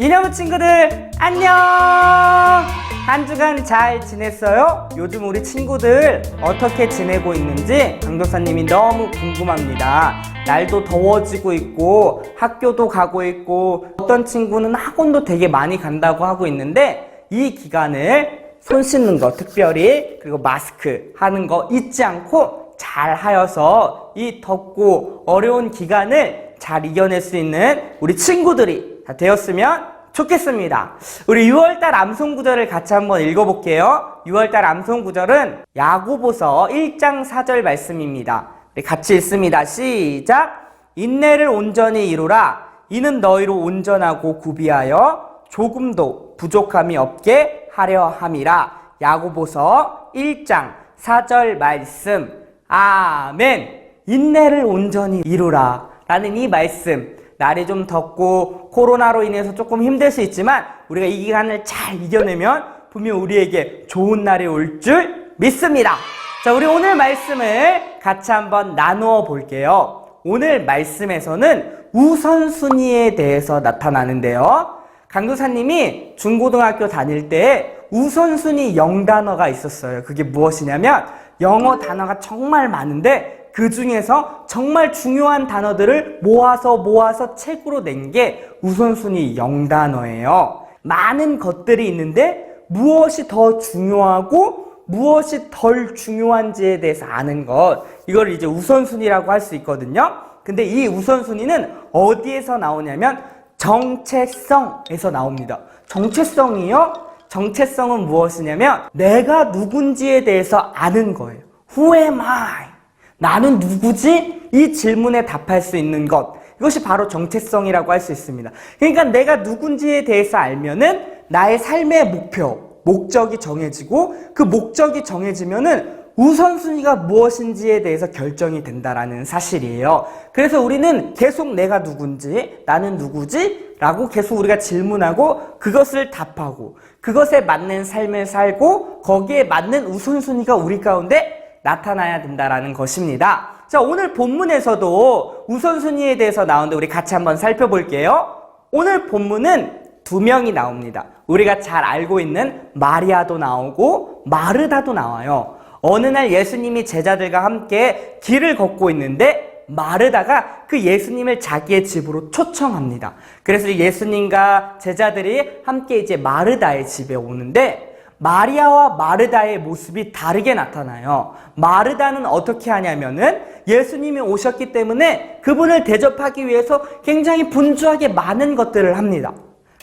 기념 친구들 안녕! 한 주간 잘 지냈어요? 요즘 우리 친구들 어떻게 지내고 있는지 강도사님이 너무 궁금합니다. 날도 더워지고 있고 학교도 가고 있고 어떤 친구는 학원도 되게 많이 간다고 하고 있는데 이 기간을 손 씻는 거 특별히 그리고 마스크 하는 거 잊지 않고 잘 하여서 이 덥고 어려운 기간을 잘 이겨낼 수 있는 우리 친구들이 다 되었으면 좋겠습니다. 우리 6월달 암송구절을 같이 한번 읽어볼게요. 6월달 암송구절은 야고보서 1장 4절 말씀입니다. 우리 같이 읽습니다. 시작! 인내를 온전히 이루라. 이는 너희로 온전하고 구비하여 조금도 부족함이 없게 하려 함이라. 야고보서 1장 4절 말씀. 아멘. 인내를 온전히 이루라 라는 이 말씀, 날이 좀 덥고 코로나로 인해서 조금 힘들 수 있지만 우리가 이 기간을 잘 이겨내면 분명 우리에게 좋은 날이 올 줄 믿습니다. 자, 우리 오늘 말씀을 같이 한번 나누어 볼게요. 오늘 말씀에서는 우선순위에 대해서 나타나는데요. 강도사님이 중고등학교 다닐 때 우선순위 0단어가 있었어요. 그게 무엇이냐면 영어 단어가 정말 많은데 그 중에서 정말 중요한 단어들을 모아서 책으로 낸 게 우선순위 0단어예요. 많은 것들이 있는데 무엇이 더 중요하고 무엇이 덜 중요한지에 대해서 아는 것, 이걸 이제 우선순위라고 할 수 있거든요. 근데 이 우선순위는 어디에서 나오냐면 정체성에서 나옵니다. 정체성이요? 정체성은 무엇이냐면 내가 누군지에 대해서 아는 거예요. Who am I? 나는 누구지? 이 질문에 답할 수 있는 것, 이것이 바로 정체성이라고 할 수 있습니다. 그러니까 내가 누군지에 대해서 알면은 나의 삶의 목적이 정해지고 그 목적이 정해지면은 우선순위가 무엇인지에 대해서 결정이 된다라는 사실이에요. 그래서 우리는 계속 내가 누군지, 나는 누구지? 라고 계속 우리가 질문하고 그것을 답하고 그것에 맞는 삶을 살고 거기에 맞는 우선순위가 우리 가운데 나타나야 된다라는 것입니다. 자, 오늘 본문에서도 우선순위에 대해서 나오는데 우리 같이 한번 살펴볼게요. 오늘 본문은 두 명이 나옵니다. 우리가 잘 알고 있는 마리아도 나오고 마르다도 나와요. 어느 날 예수님이 제자들과 함께 길을 걷고 있는데 마르다가 그 예수님을 자기의 집으로 초청합니다. 그래서 예수님과 제자들이 함께 이제 마르다의 집에 오는데 마리아와 마르다의 모습이 다르게 나타나요. 마르다는 어떻게 하냐면은 예수님이 오셨기 때문에 그분을 대접하기 위해서 굉장히 분주하게 많은 것들을 합니다.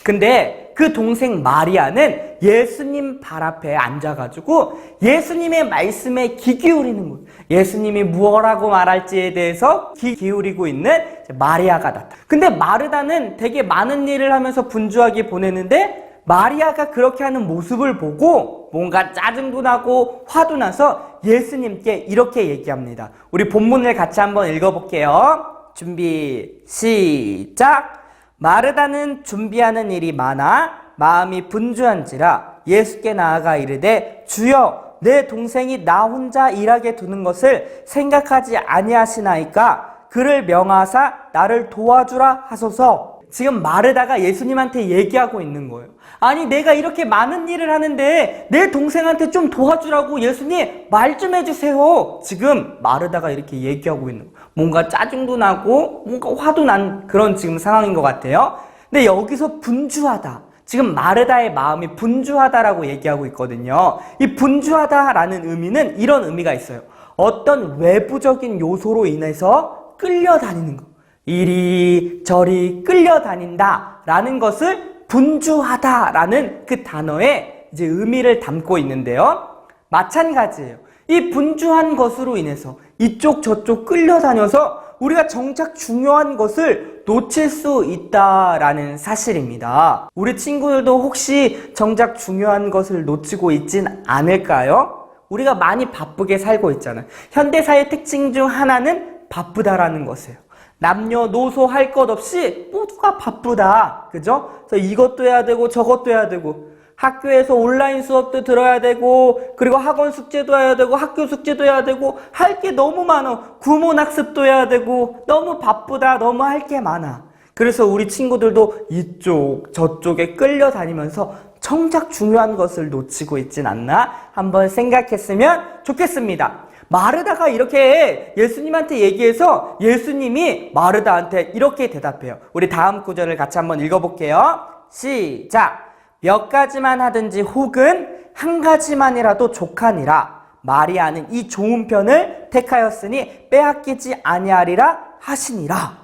근데 그 동생 마리아는 예수님 발 앞에 앉아가지고 예수님의 말씀에 귀 기울이는 거예요. 예수님이 무엇라고 말할지에 대해서 귀 기울이고 있는 마리아가 나타나요. 근데 마르다는 되게 많은 일을 하면서 분주하게 보내는데 마리아가 그렇게 하는 모습을 보고 뭔가 짜증도 나고 화도 나서 예수님께 이렇게 얘기합니다. 우리 본문을 같이 한번 읽어볼게요. 준비 시작. 마르다는 준비하는 일이 많아 마음이 분주한지라 예수께 나아가 이르되 주여, 내 동생이 나 혼자 일하게 두는 것을 생각하지 아니하시나이까 그를 명하사 나를 도와주라 하소서. 지금 마르다가 예수님한테 얘기하고 있는 거예요. 아니, 내가 이렇게 많은 일을 하는데 내 동생한테 좀 도와주라고 예수님 말 좀 해주세요. 지금 마르다가 이렇게 얘기하고 있는 거예요. 뭔가 짜증도 나고 뭔가 화도 난 그런 지금 상황인 것 같아요. 근데 여기서 분주하다, 지금 마르다의 마음이 분주하다라고 얘기하고 있거든요. 이 분주하다라는 의미는 이런 의미가 있어요. 어떤 외부적인 요소로 인해서 끌려다니는 거, 이리저리 끌려다닌다 라는 것을 분주하다라는 그 단어에 이제 의미를 담고 있는데요. 마찬가지예요. 이 분주한 것으로 인해서 이쪽 저쪽 끌려다녀서 우리가 정작 중요한 것을 놓칠 수 있다라는 사실입니다. 우리 친구들도 혹시 정작 중요한 것을 놓치고 있진 않을까요? 우리가 많이 바쁘게 살고 있잖아요. 현대사의 특징 중 하나는 바쁘다라는 것이에요. 남녀노소 할 것 없이 모두가 바쁘다. 그죠? 그래서 이것도 해야 되고 저것도 해야 되고 학교에서 온라인 수업도 들어야 되고 그리고 학원 숙제도 해야 되고 학교 숙제도 해야 되고 할 게 너무 많아. 구몬학습도 해야 되고 너무 바쁘다. 너무 할 게 많아. 그래서 우리 친구들도 이쪽 저쪽에 끌려다니면서 정작 중요한 것을 놓치고 있진 않나 한번 생각했으면 좋겠습니다. 마르다가 이렇게 예수님한테 얘기해서 예수님이 마르다한테 이렇게 대답해요. 우리 다음 구절을 같이 한번 읽어볼게요. 시작! 몇 가지만 하든지 혹은 한 가지만이라도 족하니라. 마리아는 이 좋은 편을 택하였으니 빼앗기지 아니하리라 하시니라.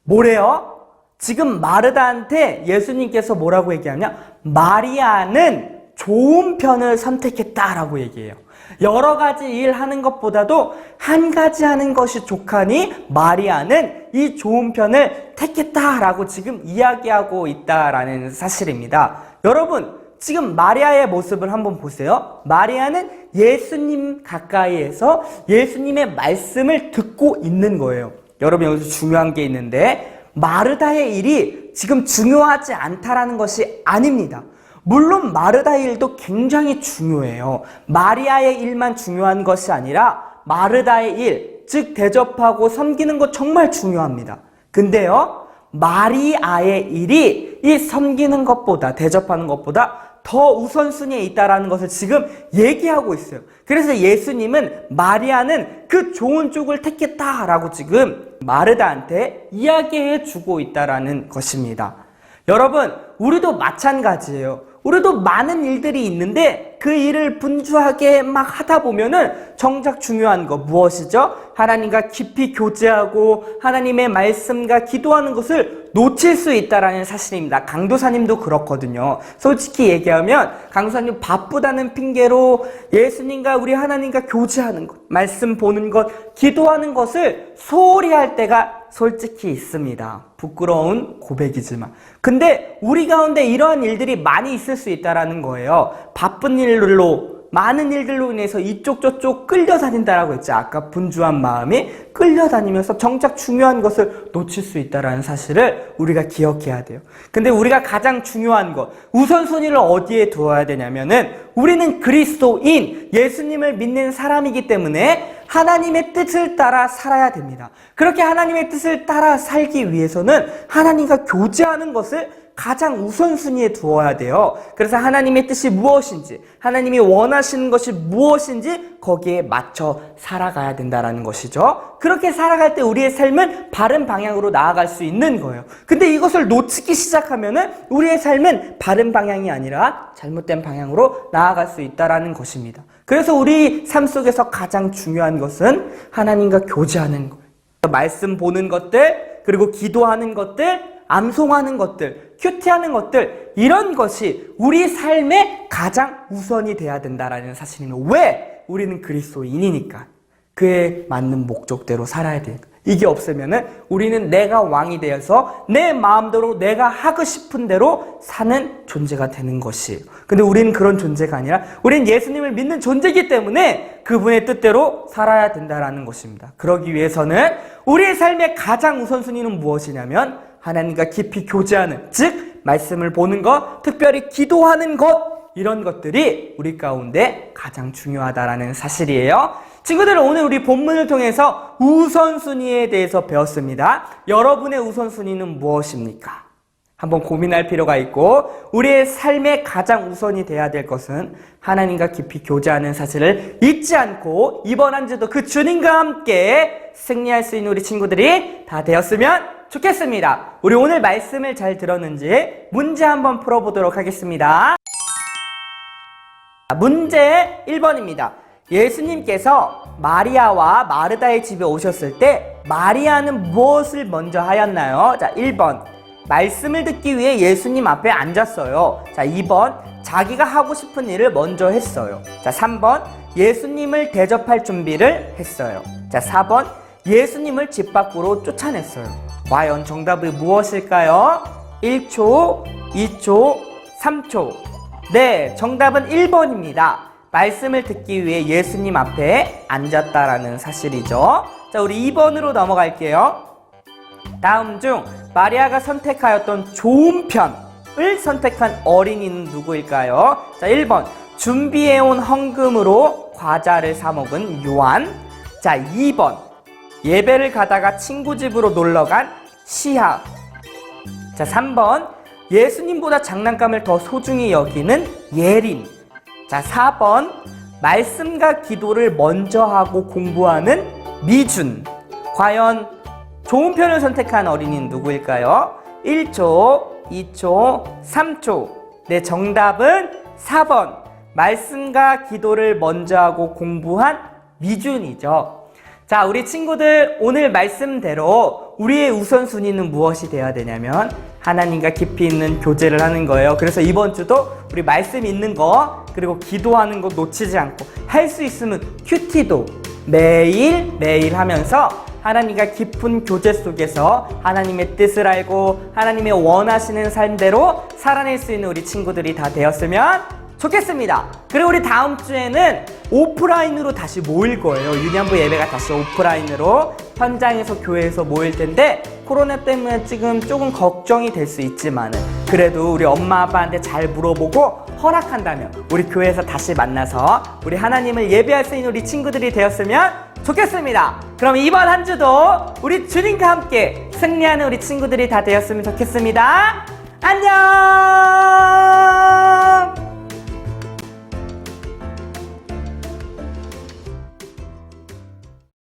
뭐래요? 지금 마르다한테 예수님께서 뭐라고 얘기하냐? 마리아는 좋은 편을 선택했다라고 얘기해요. 여러 가지 일 하는 것보다도 한 가지 하는 것이 족하니 마리아는 이 좋은 편을 택했다라고 지금 이야기하고 있다라는 사실입니다. 여러분, 지금 마리아의 모습을 한번 보세요. 마리아는 예수님 가까이에서 예수님의 말씀을 듣고 있는 거예요. 여러분, 여기서 중요한 게 있는데 마르다의 일이 지금 중요하지 않다라는 것이 아닙니다. 물론 마르다의 일도 굉장히 중요해요. 마리아의 일만 중요한 것이 아니라 마르다의 일, 즉 대접하고 섬기는 것 정말 중요합니다. 근데요, 마리아의 일이 이 섬기는 것보다, 대접하는 것보다 더 우선순위에 있다라는 것을 지금 얘기하고 있어요. 그래서 예수님은 마리아는 그 좋은 쪽을 택했다라고 지금 마르다한테 이야기해 주고 있다라는 것입니다. 여러분, 우리도 마찬가지예요. 우리도 많은 일들이 있는데 그 일을 분주하게 막 하다 보면은 정작 중요한 거 무엇이죠? 하나님과 깊이 교제하고 하나님의 말씀과 기도하는 것을 놓칠 수 있다라는 사실입니다. 강도사님도 그렇거든요. 솔직히 얘기하면 강도사님 바쁘다는 핑계로 예수님과 우리 하나님과 교제하는 것, 말씀 보는 것, 기도하는 것을 소홀히 할 때가 솔직히 있습니다. 부끄러운 고백이지만. 근데 우리 가운데 이러한 일들이 많이 있을 수 있다라는 거예요. 바쁜 일로, 많은 일들로 인해서 이쪽 저쪽 끌려다닌다라고 했죠. 아까 분주한 마음이 끌려다니면서 정작 중요한 것을 놓칠 수 있다라는 사실을 우리가 기억해야 돼요. 근데 우리가 가장 중요한 것, 우선순위를 어디에 두어야 되냐면은 우리는 그리스도인, 예수님을 믿는 사람이기 때문에 하나님의 뜻을 따라 살아야 됩니다. 그렇게 하나님의 뜻을 따라 살기 위해서는 하나님과 교제하는 것을 가장 우선순위에 두어야 돼요. 그래서 하나님의 뜻이 무엇인지, 하나님이 원하시는 것이 무엇인지 거기에 맞춰 살아가야 된다는 것이죠. 그렇게 살아갈 때 우리의 삶은 바른 방향으로 나아갈 수 있는 거예요. 근데 이것을 놓치기 시작하면은 우리의 삶은 바른 방향이 아니라 잘못된 방향으로 나아갈 수 있다는 것입니다. 그래서 우리 삶 속에서 가장 중요한 것은 하나님과 교제하는 거예요. 말씀 보는 것들, 그리고 기도하는 것들, 암송하는 것들, 큐티하는 것들, 이런 것이 우리 삶의 가장 우선이 돼야 된다는 사실입니다. 왜? 우리는 그리스도인이니까. 그에 맞는 목적대로 살아야 되니까. 이게 없으면은 우리는 내가 왕이 되어서 내 마음대로 내가 하고 싶은 대로 사는 존재가 되는 것이에요. 근데 우리는 그런 존재가 아니라 우리는 예수님을 믿는 존재이기 때문에 그분의 뜻대로 살아야 된다는 것입니다. 그러기 위해서는 우리의 삶의 가장 우선순위는 무엇이냐면 하나님과 깊이 교제하는, 즉 말씀을 보는 것, 특별히 기도하는 것, 이런 것들이 우리 가운데 가장 중요하다라는 사실이에요. 친구들, 오늘 우리 본문을 통해서 우선순위에 대해서 배웠습니다. 여러분의 우선순위는 무엇입니까? 한번 고민할 필요가 있고, 우리의 삶의 가장 우선이 돼야 될 것은 하나님과 깊이 교제하는 사실을 잊지 않고 이번 한 주도 그 주님과 함께 승리할 수 있는 우리 친구들이 다 되었으면 좋겠습니다. 우리 오늘 말씀을 잘 들었는지 문제 한번 풀어보도록 하겠습니다. 문제 1번입니다. 예수님께서 마리아와 마르다의 집에 오셨을 때 마리아는 무엇을 먼저 하였나요? 자, 1번. 말씀을 듣기 위해 예수님 앞에 앉았어요. 자, 2번. 자기가 하고 싶은 일을 먼저 했어요. 자, 3번. 예수님을 대접할 준비를 했어요. 자, 4번. 예수님을 집 밖으로 쫓아냈어요. 과연 정답이 무엇일까요? 1초, 2초, 3초. 네, 정답은 1번입니다. 말씀을 듣기 위해 예수님 앞에 앉았다라는 사실이죠. 자, 우리 2번으로 넘어갈게요. 다음 중 마리아가 선택하였던 좋은 편을 선택한 어린이는 누구일까요? 자, 1번. 준비해온 헌금으로 과자를 사 먹은 요한. 자, 2번. 예배를 가다가 친구 집으로 놀러간 시학. 자, 3번 예수님보다 장난감을 더 소중히 여기는 예린. 자, 4번 말씀과 기도를 먼저 하고 공부하는 미준. 과연 좋은 편을 선택한 어린이는 누구일까요? 1초, 2초, 3초. 네, 정답은 4번. 말씀과 기도를 먼저 하고 공부한 미준이죠. 자, 우리 친구들 오늘 말씀대로 우리의 우선순위는 무엇이 되어야 되냐면 하나님과 깊이 있는 교제를 하는 거예요. 그래서 이번 주도 우리 말씀 있는 거 그리고 기도하는 거 놓치지 않고 할 수 있으면 큐티도 매일 하면서 하나님과 깊은 교제 속에서 하나님의 뜻을 알고 하나님의 원하시는 삶대로 살아낼 수 있는 우리 친구들이 다 되었으면 좋겠습니다. 그리고 우리 다음 주에는 오프라인으로 다시 모일 거예요. 유년부 예배가 다시 오프라인으로 현장에서 교회에서 모일 텐데 코로나 때문에 지금 조금 걱정이 될 수 있지만은 그래도 우리 엄마 아빠한테 잘 물어보고 허락한다면 우리 교회에서 다시 만나서 우리 하나님을 예배할 수 있는 우리 친구들이 되었으면 좋겠습니다. 그럼 이번 한 주도 우리 주님과 함께 승리하는 우리 친구들이 다 되었으면 좋겠습니다. 안녕.